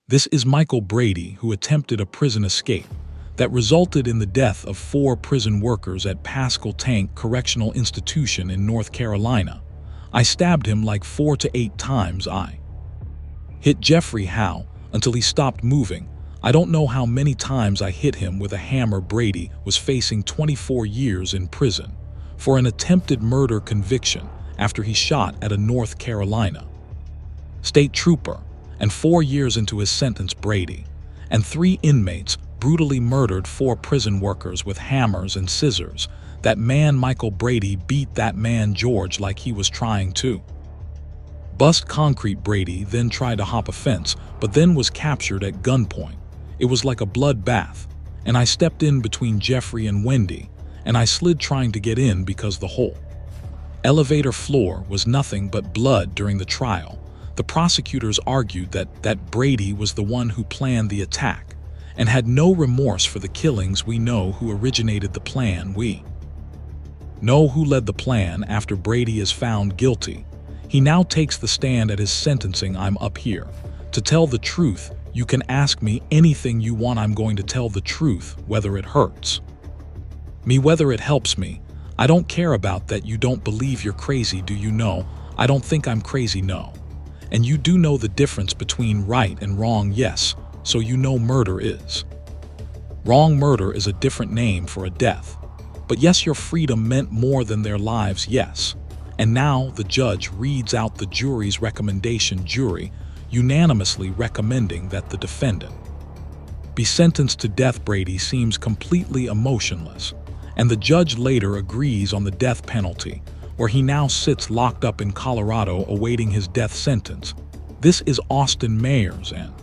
This is Michael Brady, who attempted a prison escape that resulted in the death of 4 prison workers at Pascal Tank Correctional Institution in North Carolina. I stabbed him like 4 to 8 times. I hit Jeffrey Howe until he stopped moving. I don't know how many times I hit him with a hammer. Brady was facing 24 years in prison for an attempted murder conviction after he shot at a North Carolina state trooper, and 4 years into his sentence, Brady and 3 inmates brutally murdered 4 prison workers with hammers and scissors. That man Michael Brady beat that man George like he was trying to bust concrete. Brady then tried to hop a fence, but then was captured at gunpoint. It was like a bloodbath, and I stepped in between Jeffrey and Wendy, and I slid trying to get in because the whole elevator floor was nothing but blood. During the trial, the prosecutors argued that Brady was the one who planned the attack and had no remorse for the killings. We know who originated the plan. We know who led the plan. After Brady is found guilty, he now takes the stand at his sentencing. I'm up here to tell the truth. You can ask me anything you want. I'm going to tell the truth, whether it hurts me, whether it helps me. I don't care about that. You don't believe you're crazy, do you know? I don't think I'm crazy, no. And you do know the difference between right and wrong, yes, so you know murder is wrong. Murder is a different name for a death. But yes, your freedom meant more than their lives, yes. And now the judge reads out the jury's recommendation. Jury unanimously recommending that the defendant be sentenced to death. Brady seems completely emotionless, and the judge later agrees on the death penalty, where he now sits locked up in Colorado awaiting his death sentence. This is Austin Mayers and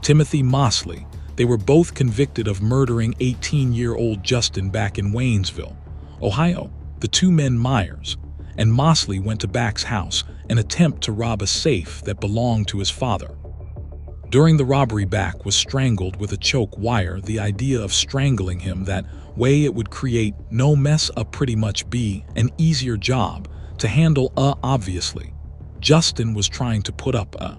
Timothy Mosley. They were both convicted of murdering 18-year-old Justin back in Waynesville, Ohio. The 2 men, Myers and Mosley, went to Back's house and attempt to rob a safe that belonged to his father. During the robbery, Back was strangled with a choke wire. The idea of strangling him that way, it would create no mess up, pretty much be an easier job to handle. Obviously, Justin was trying to put up a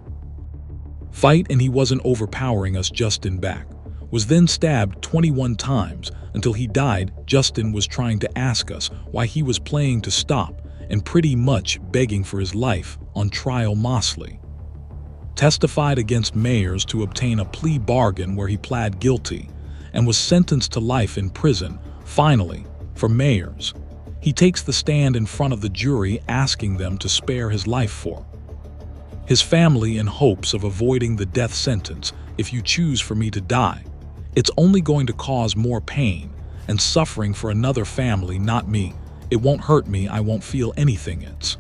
fight and he wasn't overpowering us. Justin Back was then stabbed 21 times until he died. Justin was trying to ask us why he was playing to stop and pretty much begging for his life. On trial, Mosley testified against Mayers to obtain a plea bargain where he pled guilty and was sentenced to life in prison. Finally, for Mayers, he takes the stand in front of the jury, asking them to spare his life for his family in hopes of avoiding the death sentence. If you choose for me to die, it's only going to cause more pain and suffering for another family, not me. It won't hurt me. I won't feel anything. It's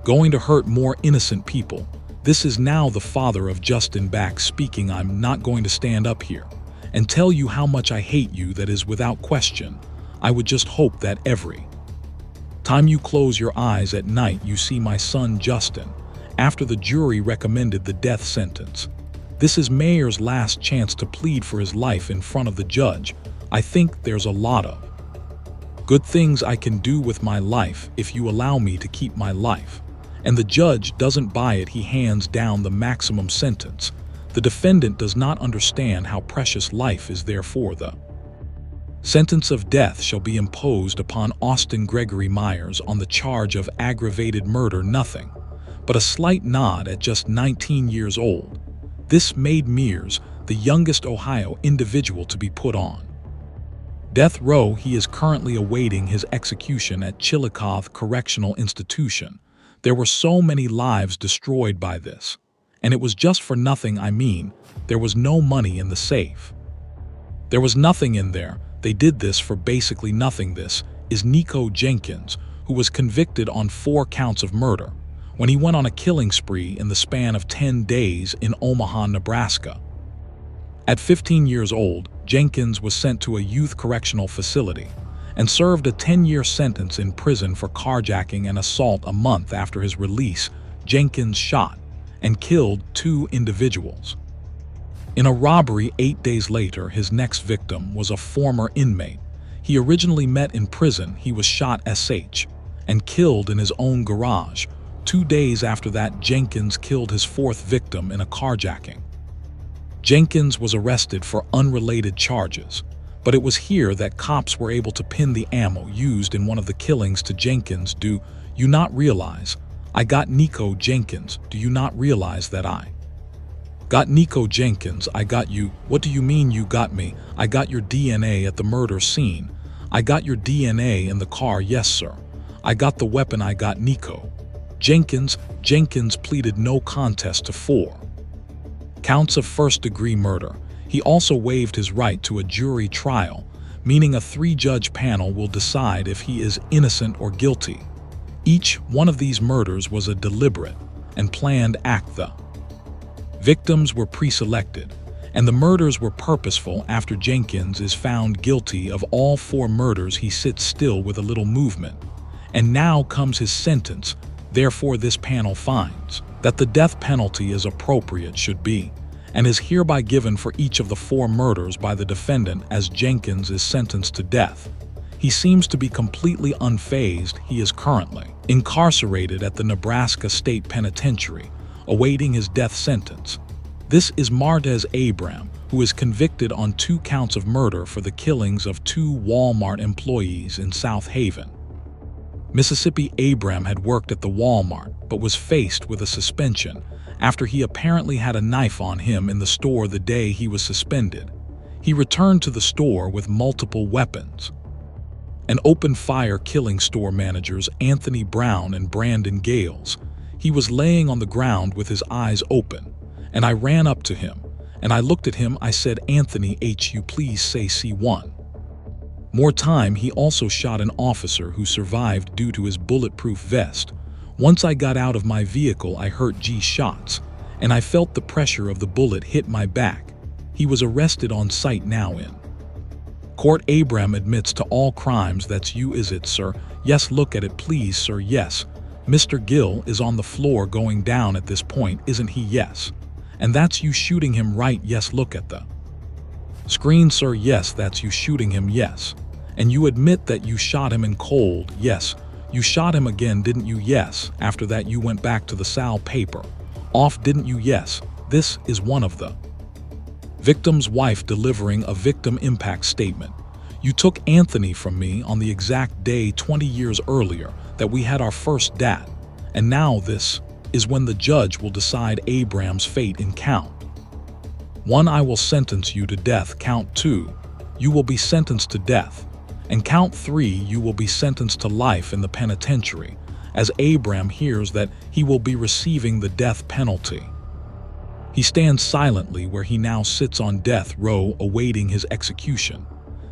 going to hurt more innocent people. This is now the father of Justin Back speaking. I'm not going to stand up here and tell you how much I hate you. That is without question. I would just hope that every time you close your eyes at night you see my son Justin. After the jury recommended the death sentence, this is Mayers' last chance to plead for his life in front of the judge. I think there's a lot of good things I can do with my life if you allow me to keep my life. And the judge doesn't buy it. He hands down the maximum sentence. The defendant does not understand how precious life is. Therefore, the sentence of death shall be imposed upon Austin Gregory Myers on the charge of aggravated murder. Nothing but a slight nod at just 19 years old. This made Myers the youngest Ohio individual to be put on death row. He is currently awaiting his execution at Chillicothe Correctional Institution. There were so many lives destroyed by this, and it was just for nothing. I mean, there was no money in the safe. There was nothing in there. They did this for basically nothing. This is Nico Jenkins, who was convicted on 4 counts of murder when he went on a killing spree in the span of 10 days in Omaha, Nebraska. At 15 years old, Jenkins was sent to a youth correctional facility and served a 10-year sentence in prison for carjacking and assault. A month after his release, Jenkins shot and killed 2 individuals in a robbery. 8 days later, his next victim was a former inmate he originally met in prison. He was shot and killed in his own garage. 2 days after that, Jenkins killed his 4th victim in a carjacking. Jenkins was arrested for unrelated charges, but it was here that cops were able to pin the ammo used in one of the killings to Jenkins. Do you not realize I got Nico Jenkins? Do you not realize that I got Nico Jenkins? I got you. What do you mean you got me? I got your DNA at the murder scene. I got your DNA in the car. Yes, sir. I got the weapon. I got Nico Jenkins. Jenkins pleaded no contest to 4 counts of first-degree murder. He also waived his right to a jury trial, meaning a 3-judge panel will decide if he is innocent or guilty. Each one of these murders was a deliberate and planned act. The victims were pre-selected, and the murders were purposeful. After Jenkins is found guilty of all 4 murders, he sits still with a little movement. And now comes his sentence. Therefore, this panel finds that the death penalty is appropriate, should be, and is hereby given for each of the 4 murders by the defendant as Jenkins is sentenced to death. He seems to be completely unfazed. He is currently incarcerated at the Nebraska State Penitentiary, awaiting his death sentence. This is Martez Abram, who is convicted on 2 counts of murder for the killings of 2 Walmart employees in South Haven, Mississippi. Abram had worked at the Walmart, but was faced with a suspension after he apparently had a knife on him in the store the day he was suspended. He returned to the store with multiple weapons and opened fire, killing store managers Anthony Brown and Brandon Gales. He was laying on the ground with his eyes open, and I ran up to him, and I looked at him. I said, "Anthony, you please say C1 more time." He also shot an officer who survived due to his bulletproof vest. Once I got out of my vehicle, I heard G shots, and I felt the pressure of the bullet hit my back. He was arrested on site now in court. Abram admits to all crimes. That's you, is it, sir? Yes. Look at it, please, sir. Yes. Mr. Gill is on the floor going down at this point, isn't he? Yes. And that's you shooting him, right? Yes. Look at the screen, sir. Yes, that's you shooting him. Yes. And you admit that you shot him in cold? Yes. You shot him again, didn't you? Yes. After that you went back to the sal paper off, didn't you? Yes. This is one of the victim's wife delivering a victim impact statement. You took Anthony from me on the exact day 20 years earlier that we had our first dat, and now this is when the judge will decide Abram's fate. In count 1, I will sentence you to death. Count 2, you will be sentenced to death. And count 3, you will be sentenced to life in the penitentiary, as Abram hears that he will be receiving the death penalty. He stands silently where he now sits on death row awaiting his execution.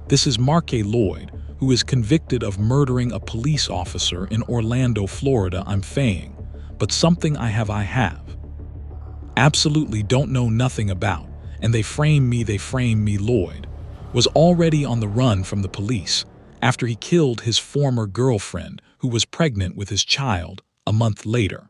This is Marque Lloyd, who is convicted of murdering a police officer in Orlando, Florida. I'm faying, but something I have absolutely don't know nothing about, and they frame me. Lloyd was already on the run from the police after he killed his former girlfriend, who was pregnant with his child, a month later.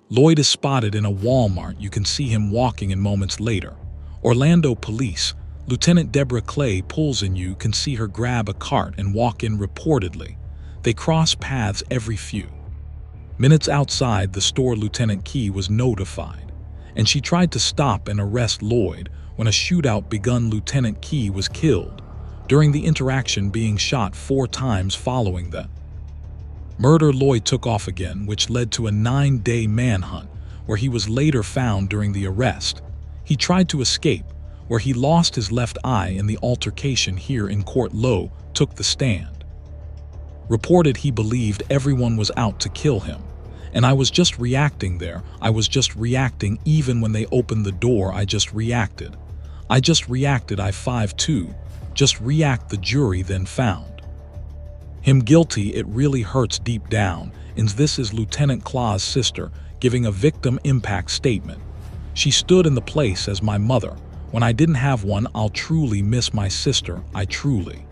Lloyd is spotted in a Walmart. You can see him walking in moments later. Orlando police, Lieutenant Deborah Clay pulls in. You can see her grab a cart and walk in. Reportedly, they cross paths every few minutes outside the store. Lieutenant Key was notified, and she tried to stop and arrest Lloyd when a shootout begun. Lieutenant Key was killed during the interaction, being shot 4 times following the murder. Lloyd took off again, which led to a 9-day manhunt where he was later found. During the arrest, he tried to escape, where he lost his left eye in the altercation. Here in court, Lowe took the stand. Reported he believed everyone was out to kill him, and I was just reacting there. I was just reacting. Even when they opened the door, I just reacted. I 5'2", just react. The jury then found him guilty. It really hurts deep down. And this is Lieutenant Claw's sister giving a victim impact statement. She stood in the place as my mother. When I didn't have one, I'll truly miss my sister. I truly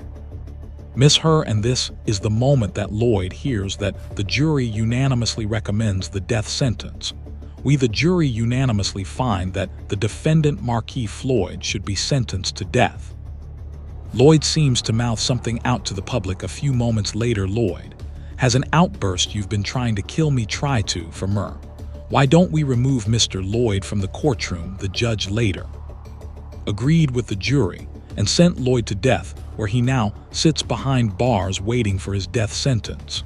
miss her. And this is the moment that Lloyd hears that the jury unanimously recommends the death sentence. We, the jury, unanimously find that the defendant, Marque Floyd, should be sentenced to death. Lloyd seems to mouth something out to the public. A few moments later, Lloyd has an outburst. You've been trying to kill me. Try to, for murder. Why don't we remove Mr. Lloyd from the courtroom? The judge later agreed with the jury, and sent Lloyd to death, where he now sits behind bars waiting for his death sentence.